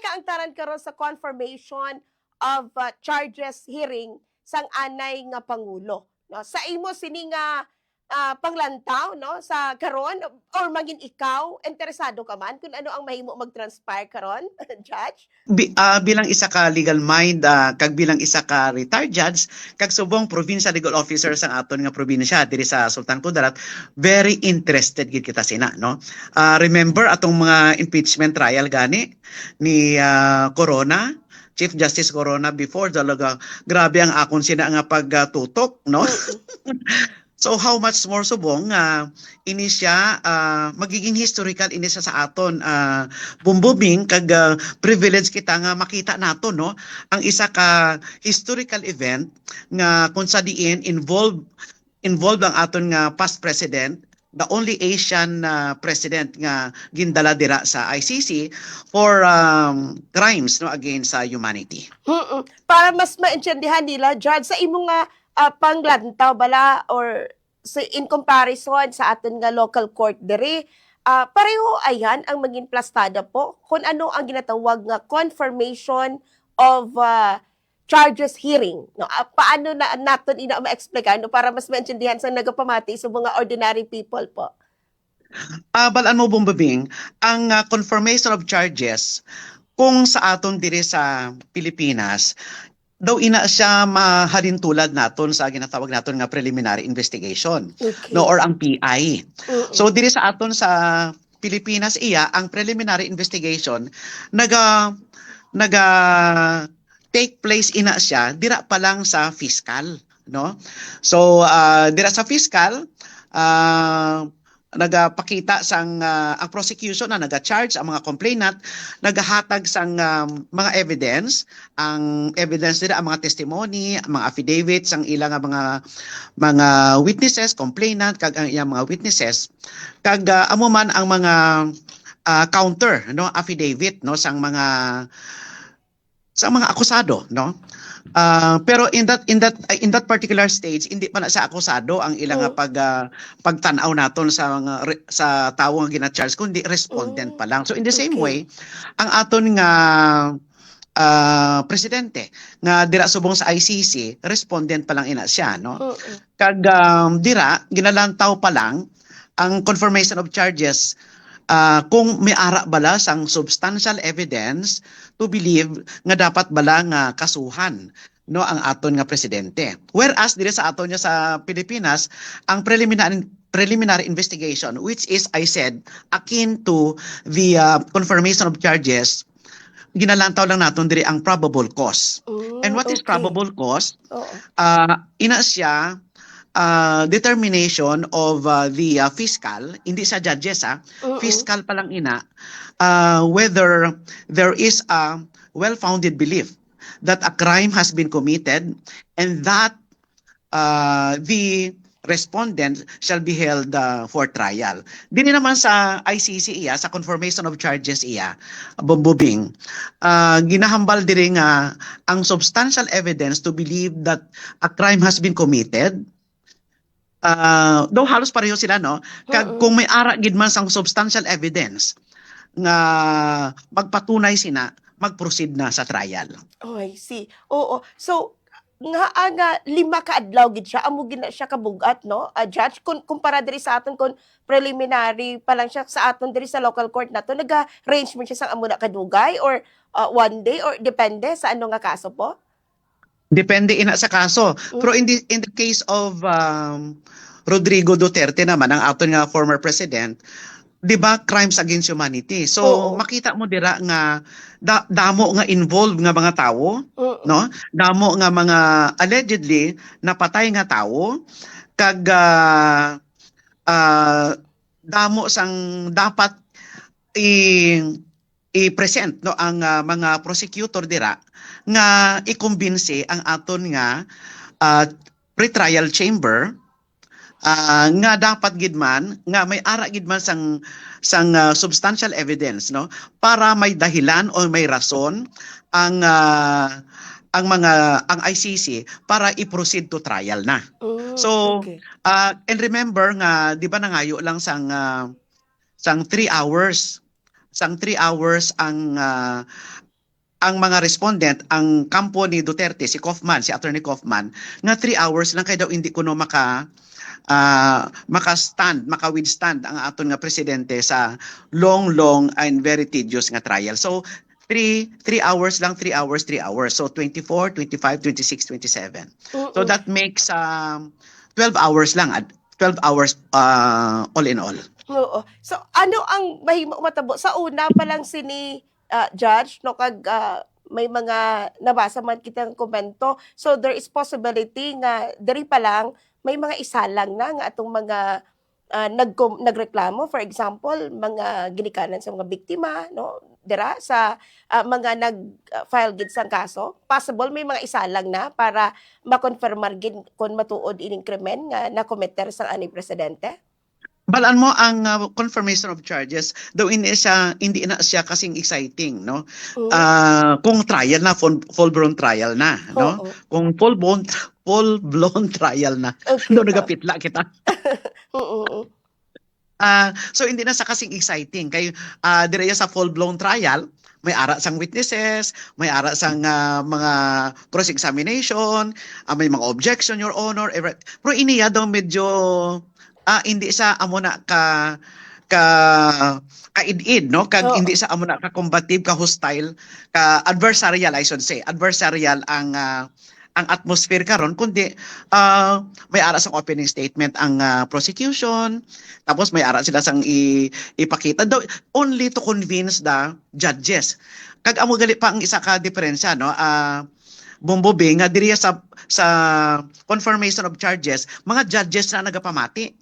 kaangtaran karon sa confirmation of charges hearing sang anay nga pangulo, no? Sa imo sini nga panglantaw, no, sa karon or maging ikaw interesado ka man kung ano ang mahimo mag-transpire karon, Judge? Bilang isa ka legal mind, kag bilang isa ka retired judge, kag subong provincial legal officer sa aton nga probinsya diri sa Sultan Kudarat, very interested gid kita sina, no. Remember atong mga impeachment trial gani ni Corona, Chief Justice Corona before, talaga grabe ang akon sina nga pagtutok, no. So how much more subong ini siya magiging historical ini siya sa aton, bumbubing kag privilege kita nga makita nato, no, ang isa ka historical event nga kung sa diin involved ang aton nga past president, the only Asian president nga gindala dira sa ICC for crimes, no, against humanity. Para mas maintindihan nila, Judge, sa imo nga panglantaw bala or in comparison sa aton nga local court diri, pareho ayan ang maging plastada po kung ano ang ginatawag nga confirmation of charges hearing, no? Paano na naton ina ma-explain, no, para mas maintindihan sa nagapamati sa mga ordinary people po? Balaan mo bumbabing, ang confirmation of charges kung sa aton diri sa Pilipinas, daw ina siya mahalintulad naton sa ginatawag naton nga preliminary investigation, Okay. no, or ang PI. So diri sa aton sa Pilipinas ang preliminary investigation naga take place ina siya dira pa lang sa fiscal, no. So dira sa fiscal, nagapakita sang ang prosecution na naga-charge ang mga complainant, nagahatag sang mga evidence, ang evidence nila ang mga testimony, ang mga affidavits ang ilang mga witnesses, complainant kag ang iyang mga witnesses, kag amo man ang mga counter, no, affidavit, no, sang mga akusado, no. Pero in that particular stage hindi pa na sa akusado ang ilang pagtanaw naton sa tawo nga gina-charge, kundi respondent pa lang. So in the same way, ang aton nga presidente nga dira subong sa ICC, respondent pa lang ina siya, no. Kag dira ginalantaw pa lang ang confirmation of charges kung may ara bala sang substantial evidence to believe nga dapat bala nga kasuhan, no, ang aton nga presidente. Whereas dire sa aton nga sa Pilipinas, ang preliminary investigation, which is, I said, akin to the confirmation of charges, ginalantaw lang naton dire ang probable cause. And what is probable cause? Ina siya determination of the fiscal, hindi sa judges, fiscal pa lang ina, whether there is a well-founded belief that a crime has been committed and that the respondent shall be held for trial. Dini naman sa ICC sa confirmation of charges bumbubing, ginahambal diri nga ang substantial evidence to believe that a crime has been committed. Daw halos pareho sila, no, kag kung may ara gid man sang substantial evidence nga magpatunay sina, mag-proceed na sa trial. Oh, I see. Oo. So, nga 5 ka adlaw gid siya, amo gid na siya kabugat, no? Judge, kumpara diri sa aton kon preliminary pa lang siya sa aton diri sa local court nato, naga-range man siya sang amo na kadugay or 1 day or depende sa ano nga kaso po? Depende ina sa kaso. Pero in the case of Rodrigo Duterte naman, ang aton nga former president, di ba, crimes against humanity. So makita mo dira nga damo nga involved nga mga tawo, no? Damo nga mga allegedly napatay nga tawo, kag damo sang dapat i-present, no, ang mga prosecutor dira nga ikumbinsi ang aton nga pre-trial chamber nga dapat gid man nga may ara gid man sang substantial evidence, no, para may dahilan o may rason ang ICC para i-proceed to trial na. So and remember nga di ba nangayo lang sang 3 hours ang ang mga respondent, ang kampo ni Duterte, si Kaufman, si Attorney Kaufman, nga 3 hours lang kay daw hindi kuno maka-withstand ang aton nga presidente sa long and very tedious nga trial. So 3 hours lang, 3 hours, 3 hours. So 24, 25, 26, 27. So that makes 12 hours lang, 12 hours all in all. Oo. So ano ang mahimo matabo sa una pa lang sini judge no kag may mga nabasa man kitang komento. So there is possibility nga diri pa lang may mga isalang na nga atong mga nagreklamo, for example mga ginikanan sa mga biktima no dira sa mga nag-file gid sang kaso. Possible may mga isalang na para makonfirmar gid kung matuod ining krimen nga nakometer sang ani presidente. Balaan mo ang confirmation of charges daw hindi na siya kasing exciting, no? Kung trial na, full-blown trial na, no? Oo. Kung full-blown trial na, Okay. no, nagapitla kita. Oo. So hindi na sa kasing exciting kay direya sa full-blown trial, may ara sang witnesses, may ara sang mga cross-examination, may mga objection, Your Honor, pero iniya daw medyo hindi sa amo na kaidid, no? Kag Oo. hindi sa amo na ka combative, ka hostile, ka adversarial, I should say. Adversarial ang atmosphere karon, kundi may ara sang opening statement ang prosecution, tapos may ara sila sang ipakita daw only to convince the judges. Kag amo gali pa ang isa ka diferensya, no? Bumbobe nga diri sa confirmation of charges, mga judges na nagapamati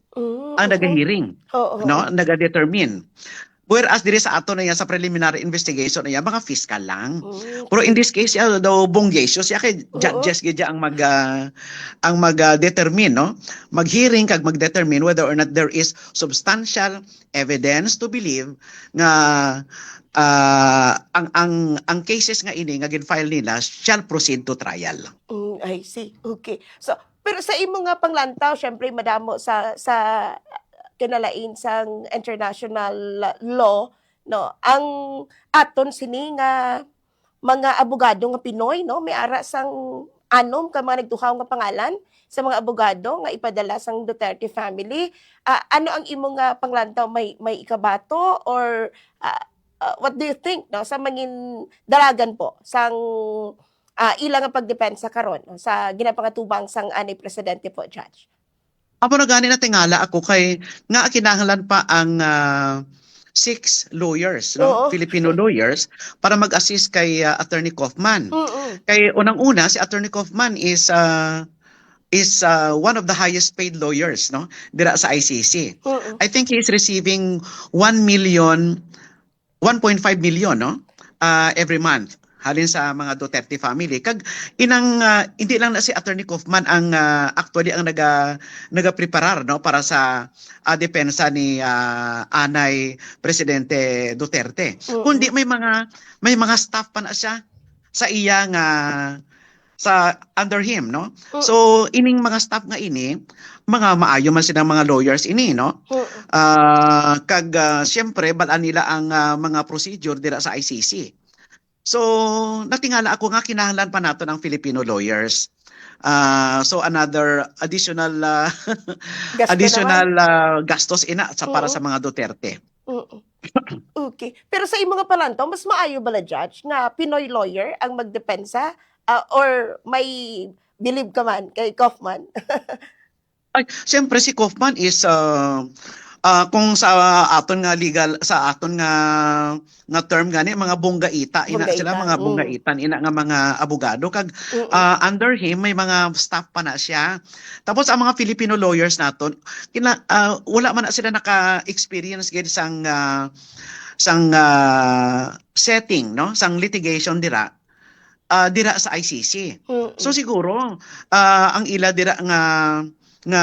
ang nagahearing, Oo. no, nagadetermine. Whereas diri sa ato na yan, sa preliminary investigation na yan, mga fiscal lang. Pero in this case, daw bonggesyo siya kay judges gid ang mag-determine, no? Mag-hearing kag mag-determine whether or not there is substantial evidence to believe nga ang cases nga ini nga gin-file nila shall proceed to trial. I see. Okay. So, pero sa imo nga panglantaw, syempre madamo sa kinalain sang international law, no? Ang aton sini nga mga abogado nga Pinoy, no? May ara sang anom ka mga nagduhaw nga pangalan sa mga abogado nga ipadala sang Duterte family. Ano ang imo nga panglantaw, may ikabato or what do you think, no, sa mangin dalagan po sang ilang nga pagdepensa karon no, sa ginapangatubang sang ani presidente po, Judge? Apo na gani na tingala ako kay nga kinahanglan pa ang 6 lawyers, no? Oo. Filipino lawyers para mag-assist kay Attorney Kaufman. Kay unang-una si Attorney Kaufman is one of the highest paid lawyers, no? Dira sa ICC. I think he is receiving 1.5 million, no? Every month halin sa mga Duterte family. Kag inang hindi lang na si Attorney Kaufman ang actually ang nagapreparar, no, para sa depensa ni anay Presidente Duterte. Kundi may mga staff pa na siya sa iya nga sa under him, no? So ining mga staff nga ini mga maayo man silang mga lawyers ini, no? Kag siyempre balaan nila ang mga procedure dira sa ICC. So natingala ako nga kinahanglan pa nato ng Filipino lawyers. So another additional gastos ina para sa mga Duterte. Okay. Pero sa imong nga palantaw, mas maayo bala, Judge, nga Pinoy lawyer ang magdepensa or may believe ka man kay Kaufman? Ay, siyempre si Kaufman is kung sa aton nga legal, sa aton nga term gani mga bonggaita ina sila, mga bonggaitan ina nga mga abogado kag under him may mga staff pa na siya. Tapos ang mga Filipino lawyers naton wala man na sila naka-experience gid sang setting, no, sang litigation dira sa ICC. So siguro ang ila dira nga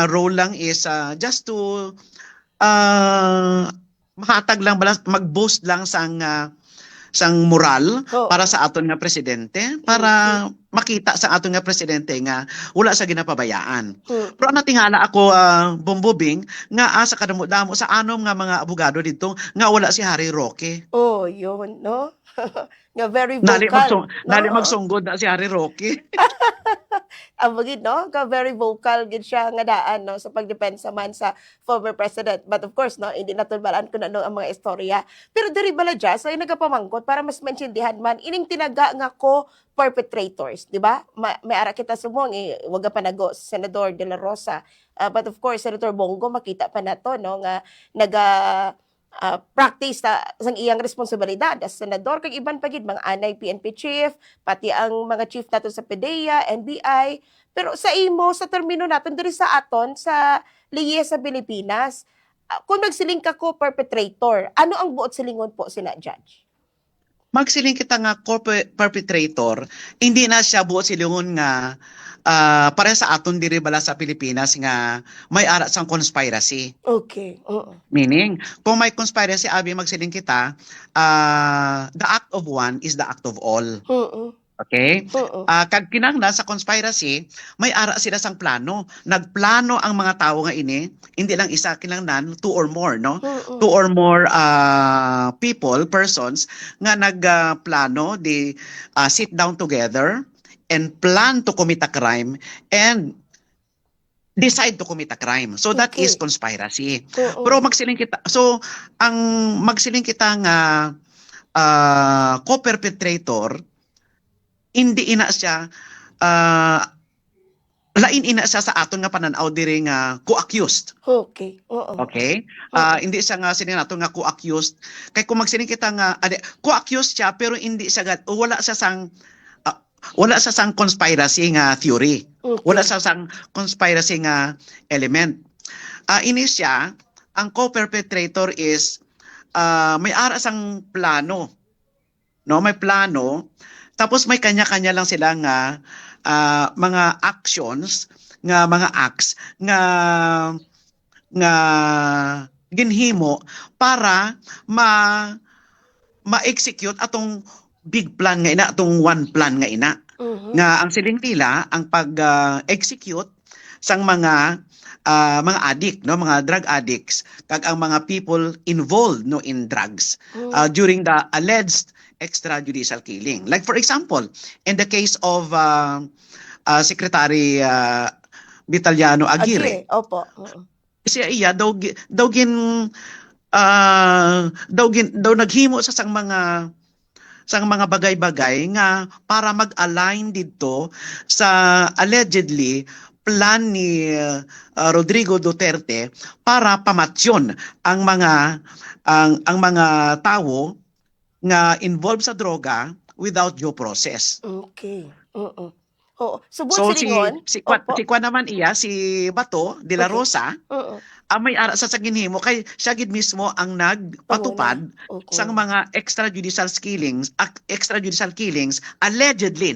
role lang is just to mahatag lang, mag-boast lang sang sang moral Oo. para sa aton nga presidente, para makita sa aton nga presidente nga wala sa ginapabayaan. Pero ang natingala ako, Bombobing, nga sa kadamo-damo sa anom nga mga abogado dito nga wala si Harry Roque. Oh, yun, no? Nga very Nali vocal, no? nali Oo. magsunggod na si Harry Roque. Ang bagid, no? Nga very vocal gid siya nga daan, no? Sa pagdepensa man sa former president. But of course, no? Hindi natin balaan kung ano ang mga istorya. Pero diri bala dyan, ay nagapamangkot para mas maintindihan man, ining tinaga nga ko perpetrators, di ba? May ara kita sumong, waga pa nago, Senador De La Rosa. But of course, Senator Bongo, makita pa na to, no? Nga naga practice sang iyang responsibilidad as senador kag iban pagid mga anay PNP chief pati ang mga chief nato sa PDEA, NBI. Pero sa imo sa termino naton diri sa aton sa liye sa Pilipinas, kung magsiling ka ko perpetrator, ano ang buot silingon po sina judge? Magsiling kita nga perpetrator, hindi na siya buot silingon nga para sa aton diri bala sa Pilipinas nga may ara sang conspiracy. Okay. Oo. Meaning, kung may conspiracy, abi magsiling kita, the act of one is the act of all. Oo. Okay? Oo. Kag kinahanglan sa conspiracy, may ara sila sang plano. Nagplano ang mga tao nga ini, hindi lang isa, kinahanglan two or more, no? Oo. Two or more people, persons nga nagplano, they sit down together and plan to commit a crime and decide to commit a crime. So that Okay. is conspiracy. Oo. Pero magsiling kita, so ang magsiling kita nga co-perpetrator, hindi ina siya lain ina siya sa aton nga pananaw diri nga co-accused. Okay. Oo. Okay? Oo. Hindi siya nga sining nato nga co-accused. Kay kung magsiling kita nga co-accused siya pero hindi siya wala sa sang conspiracy nga theory. Okay. Wala sa sang conspiracy nga element. Ini siya, ang co-perpetrator is may ara sang plano. No, may plano. Tapos may kanya-kanya lang sila nga mga actions, nga mga acts nga ginhimo para ma-execute atong big plan nga ina, atong one plan nga ina. Mhm. Nga ang siling nila ang pag-execute sang mga addict, no, mga drug addicts kag ang mga people involved no in drugs during the alleged extrajudicial killing. Like for example, in the case of Secretary Vitaliano Aguirre, Opo. Oo. siya iya daw naghimo sa sang mga bagay-bagay nga para mag-align dito sa allegedly plan ni Rodrigo Duterte para pamatsyon ang mga tao nga involved sa droga without due process. Okay. Oo. Oo. Subot So silingon. si Opo. Kwa naman iya, si Bato de la Okay. Rosa, Oo. may ara sa ginhimo kay siya gid mismo ang nagpatupad Okay. sang mga extrajudicial killings allegedly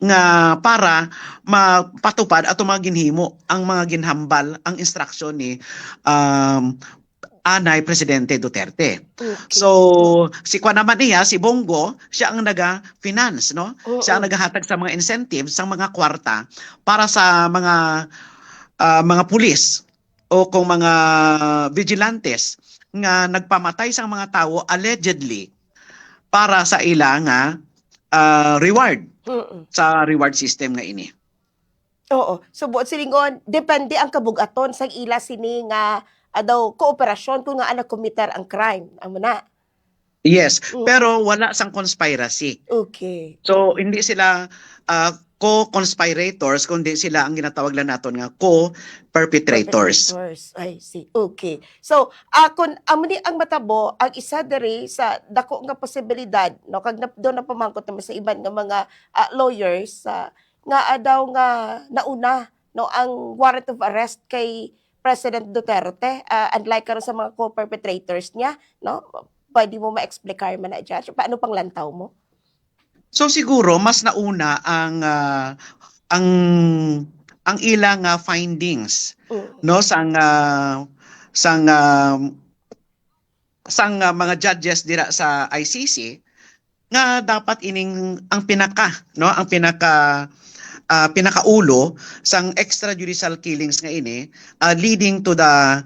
nga para mapatupad ato mga ginhimo ang mga ginhambal ang instruction ni anay Presidente Duterte. Okay. So, si Kwa naman niya, si Bongo, siya ang naga-finance, no? Oo. Siya ang nagahatag sa mga incentives, sa mga kwarta para sa mga pulis o kung mga vigilantes nga nagpamatay sa mga tao allegedly para sa ila nga reward sa reward system nga ini. Oo. Subot silingon, depende ang kabugaton sang ila sini nga daw kooperasyon kung nga anak committer ang crime. Amo na. Yes, pero wala sang conspiracy. Okay. So hindi sila co-conspirators kundi sila ang ginatawag lang naton nga co-perpetrators. I see. Okay. So, kung amo ni ang matabo, ang isa diri sa dako nga posibilidad, no, kag do na pamangkot naman sa iban nga mga lawyers nga daw nga nauna no ang warrant of arrest kay President Duterte, unlike karon sa mga co-perpetrators niya, no? Pwede mo ma-explicar man na judge? Paano pang lantaw mo? So siguro mas nauna ang ilang findings no sang sang mga judges dira sa ICC nga dapat ining ang pinaka no ang pinakaulo sang extrajudicial killings nga ini leading to the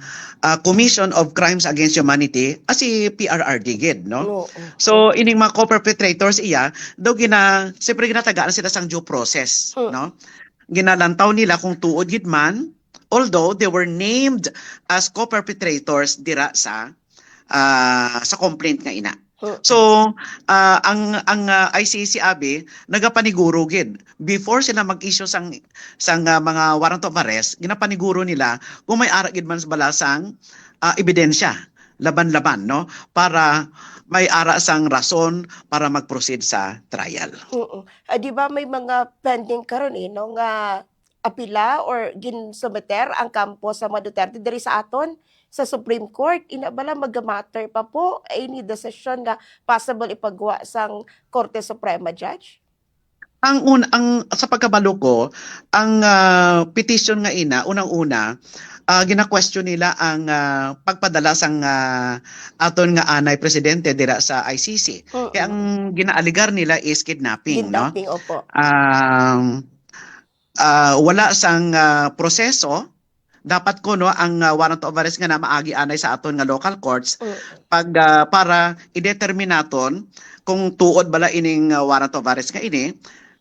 commission of crimes against humanity as si PRRD gid no. Oo. So ining mga co-perpetrators iya daw siyempre ginatagaan sila sang due process no. Ginalantaw nila kung tuod gid man, although they were named as co-perpetrators dira sa complaint nga ina. So ang ICC abi nagapaniguro gid before sila mag-issue sang mga warrant of arrest, ginapaniguro nila kung may ara gid man sa balasang ebidensya laban-laban no para may ara sang rason para mag-proceed sa trial. Oo. Di ba may mga pending karon no nga apila or ginsumeter ang kampo sa mga Duterte diri sa aton sa Supreme Court. Ina bala mag-matter pa po any decision nga possible ipagawa sang Korte Suprema Judge? Ang sa pagkabalo ko, ang petition nga ina unang-una gina-question nila ang pagpadala sang aton nga anay presidente dira sa ICC. Kaya ang ginaaligar nila is kidnapping, no? Kidnapping, opo. Wala sang proseso. Dapat ko no ang warrant of arrest nga na maagi anay sa aton nga local courts para i-determinaton kung tuod bala ining warrant of arrest nga ini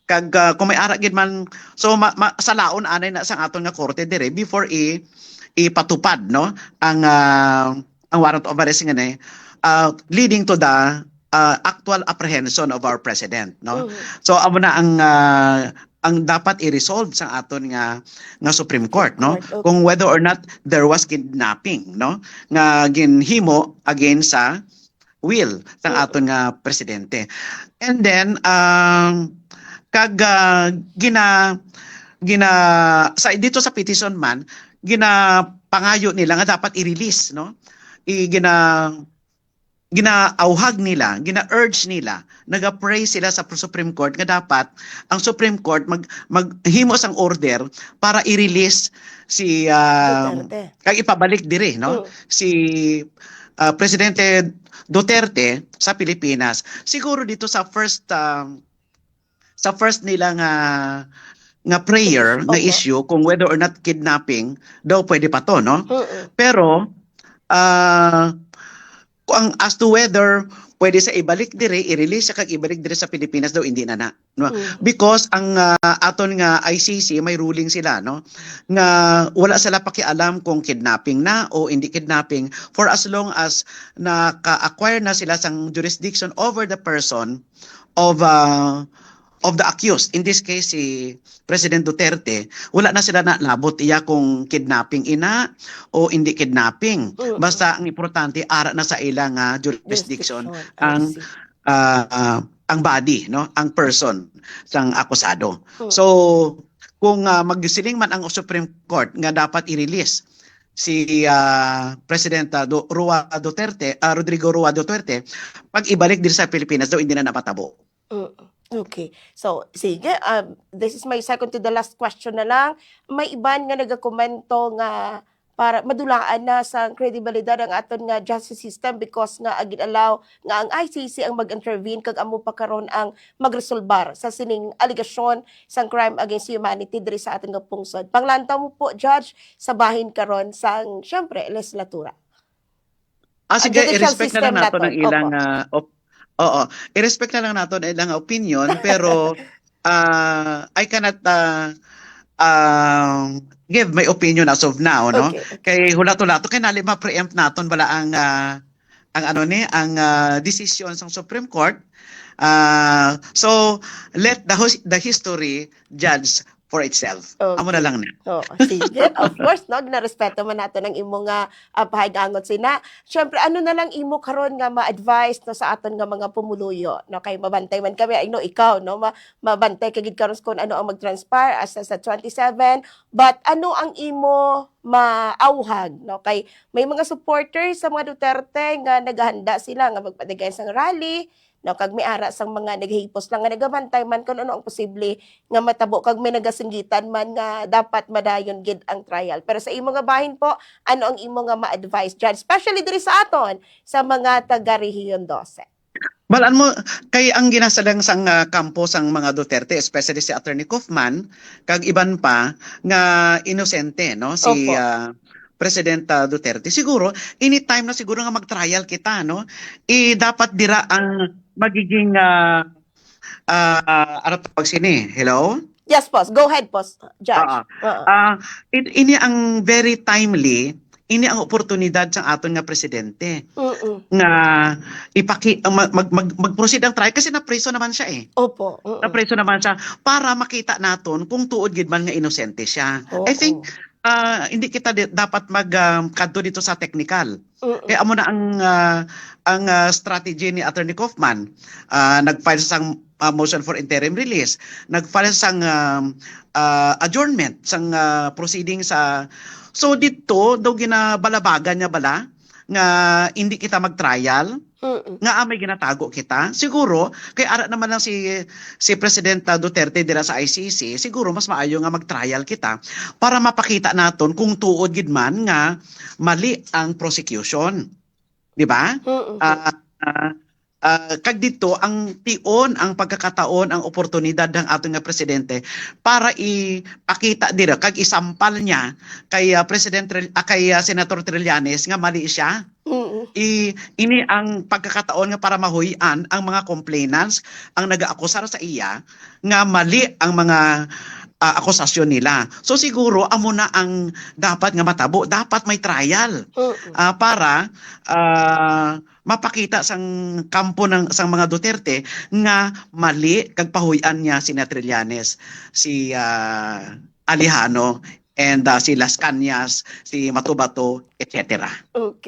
kag kung may ara gid man so sa laon anay na sang aton nga korte dire before ipatupad no ang warrant of arrest nga ni leading to the actual apprehension of our president no. So amo na ang dapat i-resolve sa aton nga Supreme Court no kung whether or not there was kidnapping no nga ginhimo against sa will sang aton nga presidente. And then kag sa dito sa petition man ginapangayo nila nga dapat i-release no ginaauhag nila, gina-urge nila, naga-pray sila sa Supreme Court nga dapat ang Supreme Court maghimo sang order para i-release si kag ipabalik dire no si Presidente Duterte sa Pilipinas. Siguro dito sa first nila nga prayer nga issue kung whether or not kidnapping daw pwede pa to no. Pero ang as to whether pwede sa ibalik dire i-release sa kag ibalik dire sa Pilipinas daw hindi na no? Because ang aton nga ICC may ruling sila no nga wala sila pakialam kung kidnapping na o hindi kidnapping for as long as naka-acquire na sila sang jurisdiction over the person of the accused. In this case, si President Duterte, wala na sila na labot iya kung kidnapping ina o hindi kidnapping. Basta ang importante, ara na sa ilang jurisdiction ang body, no? Ang person sang akusado. So, kung magsiling man ang Supreme Court nga dapat i-release si President Rodrigo Roa Duterte, pag ibalik din sa Pilipinas daw hindi na napatabo. Okay. So, sige. This is my second to the last question na lang. May iban nga nagakomento nga para madulaan na sa kredibilidad ang aton nga justice system because nga agin-allow nga ang ICC ang mag-intervene kag amo pa karon ang magresolbar sa sining aligasyon sang crime against humanity diri sa aton nga pungsod. Panglantaw mo po, Judge, sa bahin karon sang syempre legislatura. Sige, i-respect na lang nato ng ilang Oo, i-respect na lang natin ilang opinion pero I cannot give my opinion as of now no. Kay hulato-lato kay nali ma-preempt naton bala ang decision ng Supreme Court. So let the history judge for itself. Amo na lang na. Sige. Of course, no, ginarespeto man nato ng imo nga pahigangot sina. Syempre ano na lang imo karon nga ma-advise no sa aton nga mga pumuluyo no kay mabantay man kami I know ikaw no mabantay kagid karon kung ano ang mag-transpire as sa 27 but ano ang imo maauhag no kay may mga supporters sa mga Duterte nga naghahanda sila nga magpadagay sang rally no, kag may ara sang mga naghihipos lang nga nagamantay man kung ano ang posible nga matabo kag may nagasinggitan man nga dapat madayon gid ang trial. Pero sa imo nga bahin po, ano ang imo nga ma-advise Judge, especially diri sa aton sa mga taga Rehiyon 12? Balaan mo, kay ang ginasalang sang kampo sang mga Duterte, especially si Attorney Kaufman, kag iban pa nga inosente, no? Si Opo. President Duterte. Siguro, anytime na siguro nga mag-trial kita, no? Dapat dira ang magiging, ano tawag sini? Hello? Yes, boss. Go ahead, boss. Judge. Oo. Ini ang very timely, ini ang oportunidad sa aton nga presidente nga mag-proceed ang trial kasi na-preso naman siya eh. Opo. Na-preso naman siya para makita naton kung tuod gid man nga inosente siya. I think hindi kita dapat kadto dito sa technical. Kaya amo na ang strategy ni Attorney Kaufman. Nag-file sang motion for interim release, nag-file sang adjournment sang proceeding sa. So dito daw ginabalabagan niya bala nga hindi kita mag-trial, nga may ginatago kita. Siguro kay ara naman lang si President Duterte dira sa ICC, siguro mas maayo nga mag-trial kita para mapakita naton kung tuod gid man nga mali ang prosecution. Di ba? Kag dito ang tion, ang pagkakataon, ang oportunidad ng ating nga presidente para ipakita dira kag isampal niya kay kay Senator Trillanes nga mali siya. Ini ang pagkakataon nga para mahuyan ang mga complainants ang nag-aakusar sa iya nga mali ang mga akusasyon nila. So siguro amo na ang dapat nga matabo, dapat may trial para mapakita sang kampo ng sang mga Duterte nga mali kag pahuyan niya si Trillanes, si Alejano and si Las Cañas, si Matubato, etc. Okay.